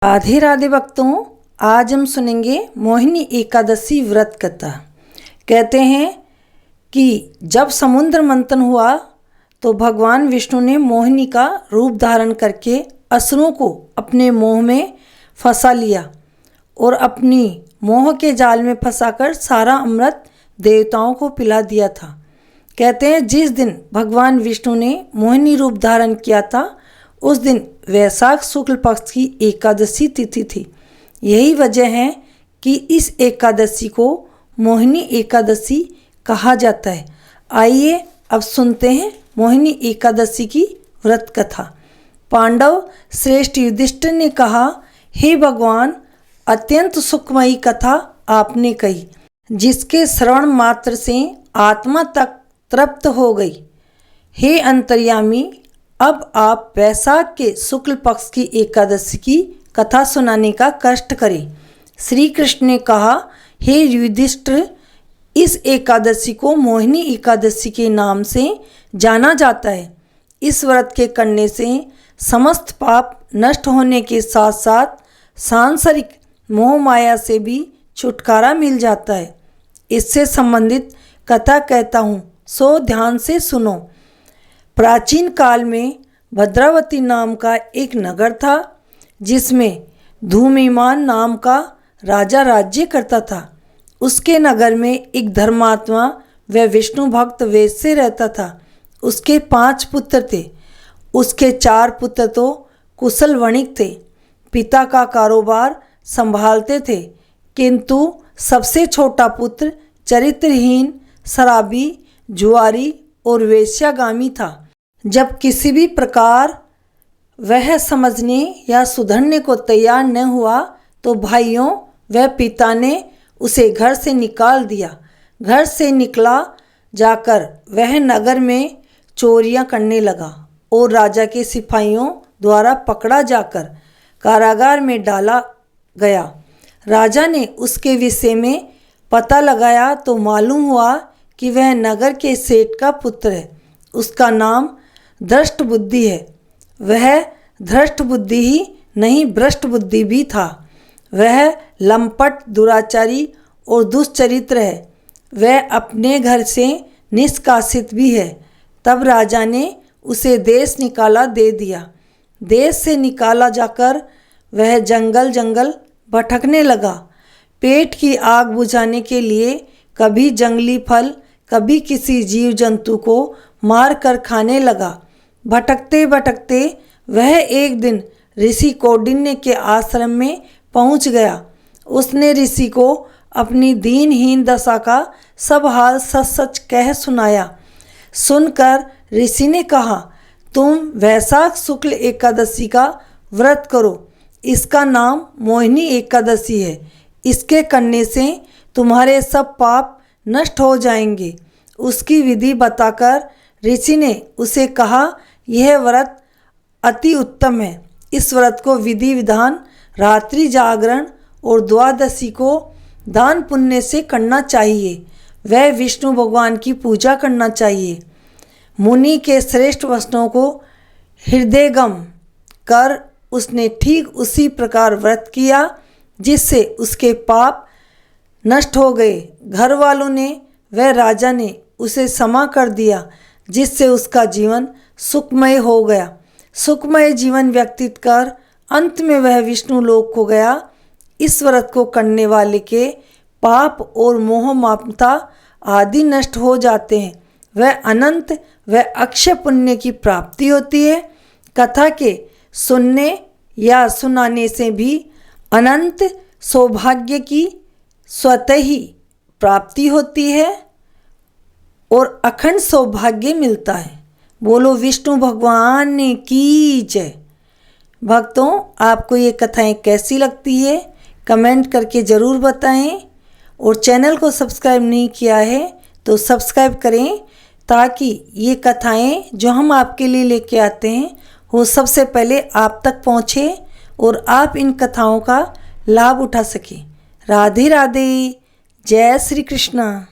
राधे राधे भक्तों, आज हम सुनेंगे मोहिनी एकादशी व्रत कथा। कहते हैं कि जब समुद्र मंथन हुआ तो भगवान विष्णु ने मोहिनी का रूप धारण करके असुरों को अपने मोह में फंसा लिया और अपनी मोह के जाल में फंसाकर सारा अमृत देवताओं को पिला दिया था। कहते हैं जिस दिन भगवान विष्णु ने मोहिनी रूप धारण किया था उस दिन वैशाख शुक्ल पक्ष की एकादशी तिथि थी। यही वजह है कि इस एकादशी को मोहिनी एकादशी कहा जाता है। आइए अब सुनते हैं मोहिनी एकादशी की व्रत कथा। पांडव श्रेष्ठ युधिष्ठिर ने कहा, हे भगवान, अत्यंत सुखमयी कथा आपने कही, जिसके श्रवण मात्र से आत्मा तक तृप्त हो गई। हे अंतर्यामी, अब आप वैशाख के शुक्ल पक्ष की एकादशी की कथा सुनाने का कष्ट करें। श्री कृष्ण ने कहा, हे युधिष्ठिर, इस एकादशी को मोहिनी एकादशी के नाम से जाना जाता है। इस व्रत के करने से समस्त पाप नष्ट होने के साथ साथ सांसारिक मोह माया से भी छुटकारा मिल जाता है। इससे संबंधित कथा कहता हूँ, सो ध्यान से सुनो। प्राचीन काल में भद्रावती नाम का एक नगर था जिसमें धूमिमान नाम का राजा राज्य करता था। उसके नगर में एक धर्मात्मा व विष्णु भक्त वैश्य रहता था। उसके 5 पुत्र थे। उसके 4 पुत्र तो कुशल वणिक थे, पिता का कारोबार संभालते थे, किंतु सबसे छोटा पुत्र चरित्रहीन, शराबी, जुआरी और वेश्यागामी था। जब किसी भी प्रकार वह समझने या सुधरने को तैयार न हुआ तो भाइयों व पिता ने उसे घर से निकाल दिया। घर से निकला जाकर वह नगर में चोरियां करने लगा और राजा के सिपाहियों द्वारा पकड़ा जाकर कारागार में डाला गया। राजा ने उसके विषय में पता लगाया तो मालूम हुआ कि वह नगर के सेठ का पुत्र है। उसका नाम धृष्ट बुद्धि है। वह धृष्ट बुद्धि ही नहीं, भ्रष्ट बुद्धि भी था। वह लंपट, दुराचारी और दुष्चरित्र है। वह अपने घर से निष्कासित भी है। तब राजा ने उसे देश निकाला दे दिया। देश से निकाला जाकर वह जंगल जंगल भटकने लगा। पेट की आग बुझाने के लिए कभी जंगली फल, कभी किसी जीव जंतु को मार कर खाने लगा। भटकते भटकते वह एक दिन ऋषि कौंडिन्य के आश्रम में पहुंच गया। उसने ऋषि को अपनी दीनहीन दशा का सब हाल सच सच कह सुनाया। सुनकर ऋषि ने कहा, तुम वैशाख शुक्ल एकादशी का व्रत करो। इसका नाम मोहिनी एकादशी है। इसके करने से तुम्हारे सब पाप नष्ट हो जाएंगे। उसकी विधि बताकर ऋषि ने उसे कहा, यह व्रत अति उत्तम है। इस व्रत को विधि विधान, रात्रि जागरण और द्वादशी को दान पुण्य से करना चाहिए। वह विष्णु भगवान की पूजा करना चाहिए। मुनि के श्रेष्ठ वचनों को हृदयगम कर उसने ठीक उसी प्रकार व्रत किया जिससे उसके पाप नष्ट हो गए। घर वालों ने वह राजा ने उसे क्षमा कर दिया, जिससे उसका जीवन सुखमय हो गया। सुखमय जीवन व्यतीत कर अंत में वह विष्णु लोक को गया। इस व्रत को करने वाले के पाप और मोह ममता आदि नष्ट हो जाते हैं। वह अनंत व अक्षय पुण्य की प्राप्ति होती है। कथा के सुनने या सुनाने से भी अनंत सौभाग्य की स्वतः ही प्राप्ति होती है और अखंड सौभाग्य मिलता है। बोलो विष्णु भगवान की जय। भक्तों, आपको ये कथाएं कैसी लगती है कमेंट करके ज़रूर बताएं और चैनल को सब्सक्राइब नहीं किया है तो सब्सक्राइब करें ताकि ये कथाएं जो हम आपके लिए लेके आते हैं वो सबसे पहले आप तक पहुँचे और आप इन कथाओं का लाभ उठा सकें। राधे राधे, जय श्री कृष्णा।